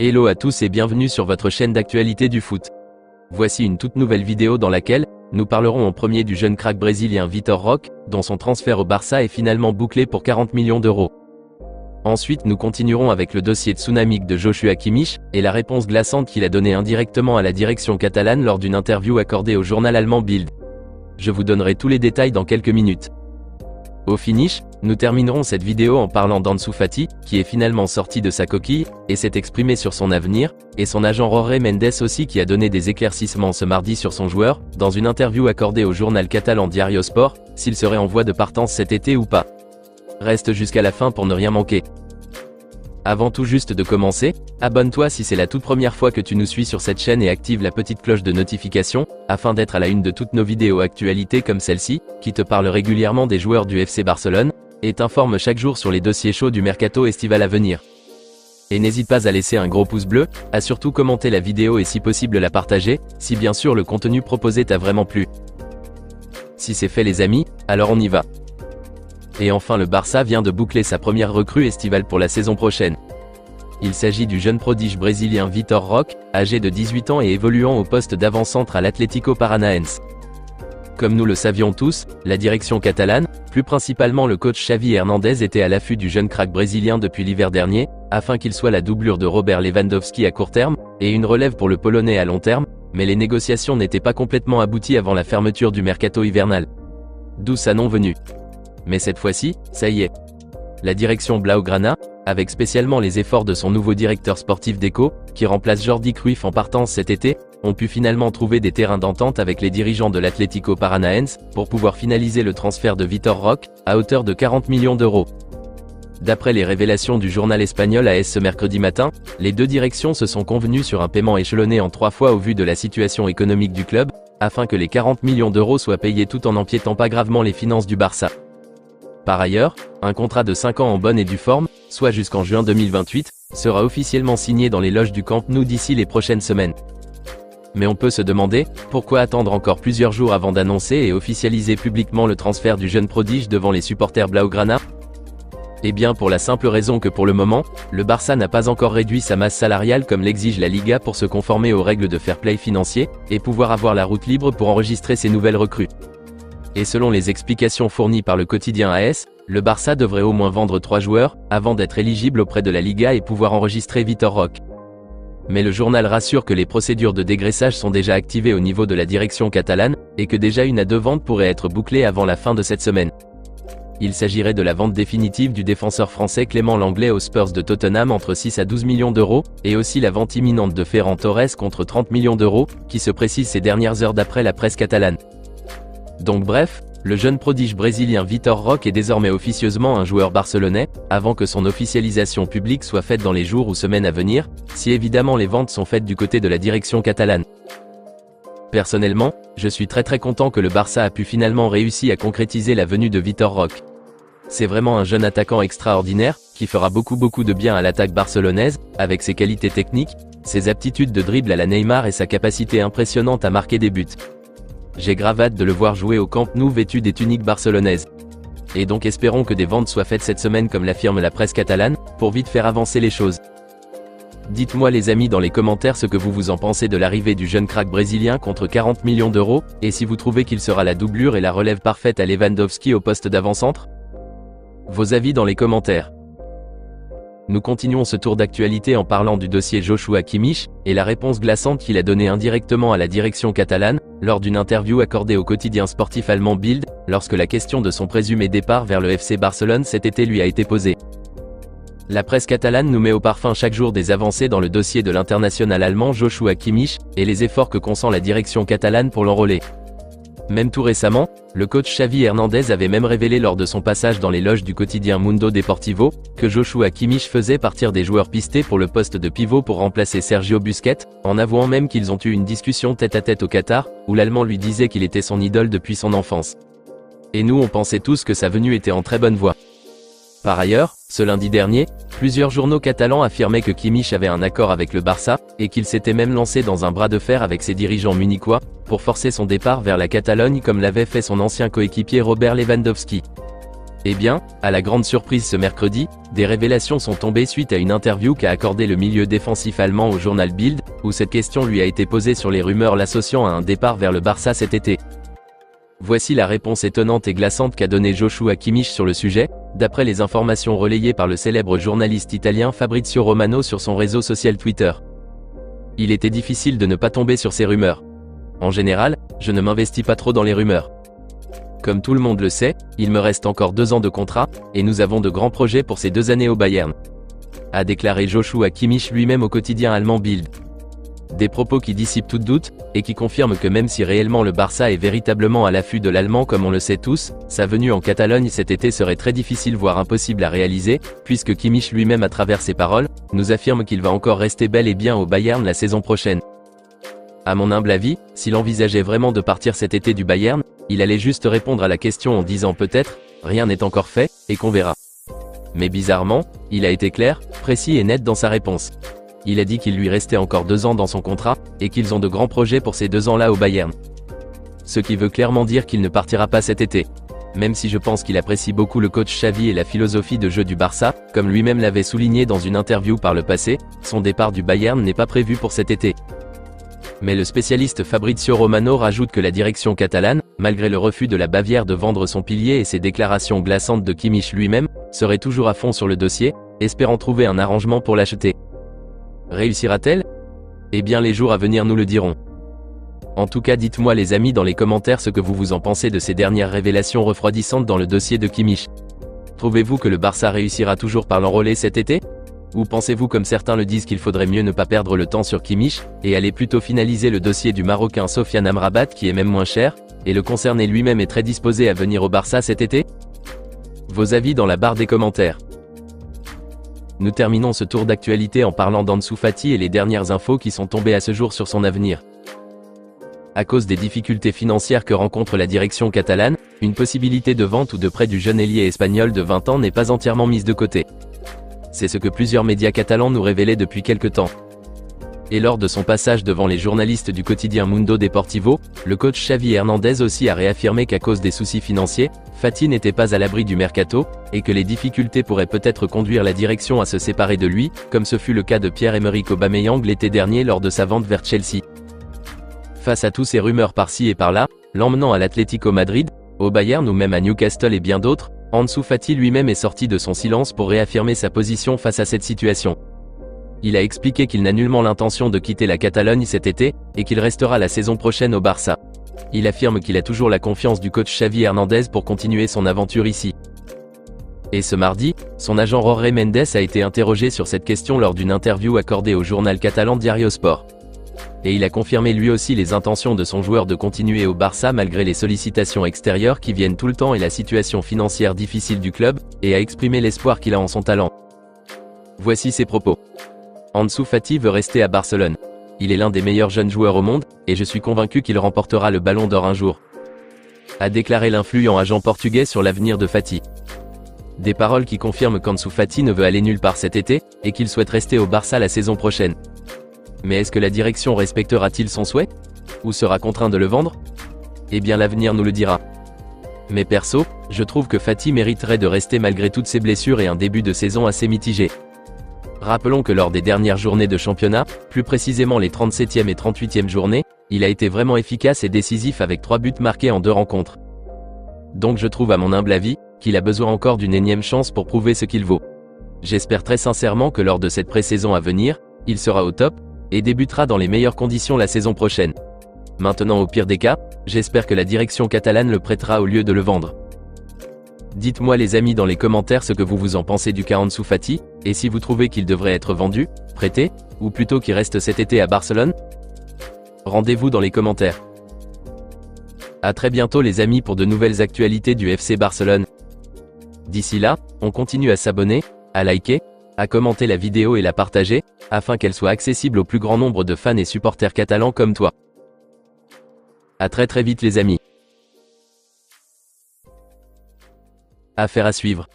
Hello à tous et bienvenue sur votre chaîne d'actualité du foot. Voici une toute nouvelle vidéo dans laquelle nous parlerons en premier du jeune crack brésilien Vitor Roque, dont son transfert au Barça est finalement bouclé pour 40 millions d'euros. Ensuite nous continuerons avec le dossier tsunamique de Joshua Kimmich, et la réponse glaçante qu'il a donnée indirectement à la direction catalane lors d'une interview accordée au journal allemand Bild. Je vous donnerai tous les détails dans quelques minutes. Au finish, nous terminerons cette vidéo en parlant d'Ansu Fati, qui est finalement sorti de sa coquille, et s'est exprimé sur son avenir, et son agent Jorge Mendes aussi qui a donné des éclaircissements ce mardi sur son joueur, dans une interview accordée au journal catalan Diario Sport, s'il serait en voie de partance cet été ou pas. Reste jusqu'à la fin pour ne rien manquer. Avant tout juste de commencer, abonne-toi si c'est la toute première fois que tu nous suis sur cette chaîne et active la petite cloche de notification, afin d'être à la une de toutes nos vidéos actualités comme celle-ci, qui te parle régulièrement des joueurs du FC Barcelone, et t'informe chaque jour sur les dossiers chauds du mercato estival à venir. Et n'hésite pas à laisser un gros pouce bleu, à surtout commenter la vidéo et si possible la partager, si bien sûr le contenu proposé t'a vraiment plu. Si c'est fait les amis, alors on y va. Et enfin le Barça vient de boucler sa première recrue estivale pour la saison prochaine. Il s'agit du jeune prodige brésilien Vitor Roque, âgé de 18 ans et évoluant au poste d'avant-centre à l'Atlético Paranaense. Comme nous le savions tous, la direction catalane, plus principalement le coach Xavi Hernandez était à l'affût du jeune crack brésilien depuis l'hiver dernier, afin qu'il soit la doublure de Robert Lewandowski à court terme, et une relève pour le Polonais à long terme, mais les négociations n'étaient pas complètement abouties avant la fermeture du mercato hivernal. D'où sa non-venue. Mais cette fois-ci, ça y est. La direction Blaugrana, avec spécialement les efforts de son nouveau directeur sportif Deco, qui remplace Jordi Cruyff en partance cet été, ont pu finalement trouver des terrains d'entente avec les dirigeants de l'Atlético Paranaense, pour pouvoir finaliser le transfert de Vitor Roque, à hauteur de 40 millions d'euros. D'après les révélations du journal espagnol AS ce mercredi matin, les deux directions se sont convenues sur un paiement échelonné en 3 fois au vu de la situation économique du club, afin que les 40 millions d'euros soient payés tout en n'empiétant pas gravement les finances du Barça. Par ailleurs, un contrat de 5 ans en bonne et due forme, soit jusqu'en juin 2028, sera officiellement signé dans les loges du Camp Nou d'ici les prochaines semaines. Mais on peut se demander, pourquoi attendre encore plusieurs jours avant d'annoncer et officialiser publiquement le transfert du jeune prodige devant les supporters Blaugrana? Eh bien pour la simple raison que pour le moment, le Barça n'a pas encore réduit sa masse salariale comme l'exige la Liga pour se conformer aux règles de fair play financier, et pouvoir avoir la route libre pour enregistrer ses nouvelles recrues. Et selon les explications fournies par le quotidien AS, le Barça devrait au moins vendre 3 joueurs, avant d'être éligible auprès de la Liga et pouvoir enregistrer Vitor Roque. Mais le journal rassure que les procédures de dégraissage sont déjà activées au niveau de la direction catalane, et que déjà une à 2 ventes pourrait être bouclée avant la fin de cette semaine. Il s'agirait de la vente définitive du défenseur français Clément Lenglet aux Spurs de Tottenham entre 6 à 12 millions d'euros, et aussi la vente imminente de Ferran Torres contre 30 millions d'euros, qui se précise ces dernières heures d'après la presse catalane. Donc bref, le jeune prodige brésilien Vitor Roque est désormais officieusement un joueur barcelonais, avant que son officialisation publique soit faite dans les jours ou semaines à venir, si évidemment les ventes sont faites du côté de la direction catalane. Personnellement, je suis très content que le Barça a pu finalement réussir à concrétiser la venue de Vitor Roque. C'est vraiment un jeune attaquant extraordinaire, qui fera beaucoup de bien à l'attaque barcelonaise, avec ses qualités techniques, ses aptitudes de dribble à la Neymar et sa capacité impressionnante à marquer des buts. J'ai grave hâte de le voir jouer au Camp Nou vêtu des tuniques barcelonaises. Et donc espérons que des ventes soient faites cette semaine comme l'affirme la presse catalane, pour vite faire avancer les choses. Dites-moi les amis dans les commentaires ce que vous en pensez de l'arrivée du jeune crack brésilien contre 40 millions d'euros, et si vous trouvez qu'il sera la doublure et la relève parfaite à Lewandowski au poste d'avant-centre. Vos avis dans les commentaires. Nous continuons ce tour d'actualité en parlant du dossier Joshua Kimmich, et la réponse glaçante qu'il a donnée indirectement à la direction catalane, lors d'une interview accordée au quotidien sportif allemand Bild, lorsque la question de son présumé départ vers le FC Barcelone cet été lui a été posée. La presse catalane nous met au parfum chaque jour des avancées dans le dossier de l'international allemand Joshua Kimmich, et les efforts que consent la direction catalane pour l'enrôler. Même tout récemment, le coach Xavi Hernandez avait même révélé lors de son passage dans les loges du quotidien Mundo Deportivo, que Joshua Kimmich faisait partir des joueurs pistés pour le poste de pivot pour remplacer Sergio Busquets, en avouant même qu'ils ont eu une discussion tête-à-tête au Qatar, où l'Allemand lui disait qu'il était son idole depuis son enfance. Et nous on pensait tous que sa venue était en très bonne voie. Par ailleurs, ce lundi dernier, plusieurs journaux catalans affirmaient que Kimmich avait un accord avec le Barça, et qu'il s'était même lancé dans un bras de fer avec ses dirigeants munichois, pour forcer son départ vers la Catalogne comme l'avait fait son ancien coéquipier Robert Lewandowski. Eh bien, à la grande surprise ce mercredi, des révélations sont tombées suite à une interview qu'a accordé le milieu défensif allemand au journal Bild, où cette question lui a été posée sur les rumeurs l'associant à un départ vers le Barça cet été. Voici la réponse étonnante et glaçante qu'a donnée Joshua Kimmich sur le sujet, d'après les informations relayées par le célèbre journaliste italien Fabrizio Romano sur son réseau social Twitter. Il était difficile de ne pas tomber sur ces rumeurs. En général, je ne m'investis pas trop dans les rumeurs. Comme tout le monde le sait, il me reste encore 2 ans de contrat, et nous avons de grands projets pour ces 2 années au Bayern, a déclaré Joshua Kimmich lui-même au quotidien allemand Bild. Des propos qui dissipent tout doute, et qui confirment que même si réellement le Barça est véritablement à l'affût de l'Allemand comme on le sait tous, sa venue en Catalogne cet été serait très difficile voire impossible à réaliser, puisque Kimmich lui-même à travers ses paroles, nous affirme qu'il va encore rester bel et bien au Bayern la saison prochaine. À mon humble avis, s'il envisageait vraiment de partir cet été du Bayern, il allait juste répondre à la question en disant peut-être, rien n'est encore fait, et qu'on verra. Mais bizarrement, il a été clair, précis et net dans sa réponse. Il a dit qu'il lui restait encore 2 ans dans son contrat, et qu'ils ont de grands projets pour ces 2 ans-là au Bayern. Ce qui veut clairement dire qu'il ne partira pas cet été. Même si je pense qu'il apprécie beaucoup le coach Xavi et la philosophie de jeu du Barça, comme lui-même l'avait souligné dans une interview par le passé, son départ du Bayern n'est pas prévu pour cet été. Mais le spécialiste Fabrizio Romano rajoute que la direction catalane, malgré le refus de la Bavière de vendre son pilier et ses déclarations glaçantes de Kimmich lui-même, serait toujours à fond sur le dossier, espérant trouver un arrangement pour l'acheter. Réussira-t-elle? Eh bien les jours à venir nous le diront. En tout cas dites-moi les amis dans les commentaires ce que vous en pensez de ces dernières révélations refroidissantes dans le dossier de Kimmich. Trouvez-vous que le Barça réussira toujours par l'enrôler cet été? Ou pensez-vous comme certains le disent qu'il faudrait mieux ne pas perdre le temps sur Kimmich, et aller plutôt finaliser le dossier du Marocain Sofiane Amrabat qui est même moins cher, et le concerné lui-même est très disposé à venir au Barça cet été? Vos avis dans la barre des commentaires. Nous terminons ce tour d'actualité en parlant d'Ansu Fati et les dernières infos qui sont tombées à ce jour sur son avenir. À cause des difficultés financières que rencontre la direction catalane, une possibilité de vente ou de prêt du jeune ailier espagnol de 20 ans n'est pas entièrement mise de côté. C'est ce que plusieurs médias catalans nous révélaient depuis quelque temps. Et lors de son passage devant les journalistes du quotidien Mundo Deportivo, le coach Xavi Hernandez aussi a réaffirmé qu'à cause des soucis financiers, Fati n'était pas à l'abri du mercato, et que les difficultés pourraient peut-être conduire la direction à se séparer de lui, comme ce fut le cas de Pierre-Emerick Aubameyang l'été dernier lors de sa vente vers Chelsea. Face à tous ces rumeurs par-ci et par-là, l'emmenant à l'Atlético Madrid, au Bayern ou même à Newcastle et bien d'autres, Ansu Fati lui-même est sorti de son silence pour réaffirmer sa position face à cette situation. Il a expliqué qu'il n'a nullement l'intention de quitter la Catalogne cet été, et qu'il restera la saison prochaine au Barça. Il affirme qu'il a toujours la confiance du coach Xavi Hernandez pour continuer son aventure ici. Et ce mardi, son agent Jorge Mendes a été interrogé sur cette question lors d'une interview accordée au journal catalan Diario Sport. Et il a confirmé lui aussi les intentions de son joueur de continuer au Barça malgré les sollicitations extérieures qui viennent tout le temps et la situation financière difficile du club, et a exprimé l'espoir qu'il a en son talent. Voici ses propos. Ansu Fati veut rester à Barcelone. Il est l'un des meilleurs jeunes joueurs au monde, et je suis convaincu qu'il remportera le Ballon d'Or un jour, a déclaré l'influent agent portugais sur l'avenir de Fati. Des paroles qui confirment qu'Ansu Fati ne veut aller nulle part cet été, et qu'il souhaite rester au Barça la saison prochaine. Mais est-ce que la direction respectera-t-il son souhait? Ou sera contraint de le vendre? Eh bien l'avenir nous le dira. Mais perso, je trouve que Fati mériterait de rester malgré toutes ses blessures et un début de saison assez mitigé. Rappelons que lors des dernières journées de championnat, plus précisément les 37e et 38e journées, il a été vraiment efficace et décisif avec 3 buts marqués en 2 rencontres. Donc je trouve à mon humble avis, qu'il a besoin encore d'une énième chance pour prouver ce qu'il vaut. J'espère très sincèrement que lors de cette pré-saison à venir, il sera au top, et débutera dans les meilleures conditions la saison prochaine. Maintenant au pire des cas, j'espère que la direction catalane le prêtera au lieu de le vendre. Dites-moi les amis dans les commentaires ce que vous en pensez du cas Ansu Fati, et si vous trouvez qu'il devrait être vendu, prêté, ou plutôt qu'il reste cet été à Barcelone? Rendez-vous dans les commentaires. À très bientôt les amis pour de nouvelles actualités du FC Barcelone. D'ici là, on continue à s'abonner, à liker, à commenter la vidéo et la partager, afin qu'elle soit accessible au plus grand nombre de fans et supporters catalans comme toi. À très vite les amis. Affaire à suivre.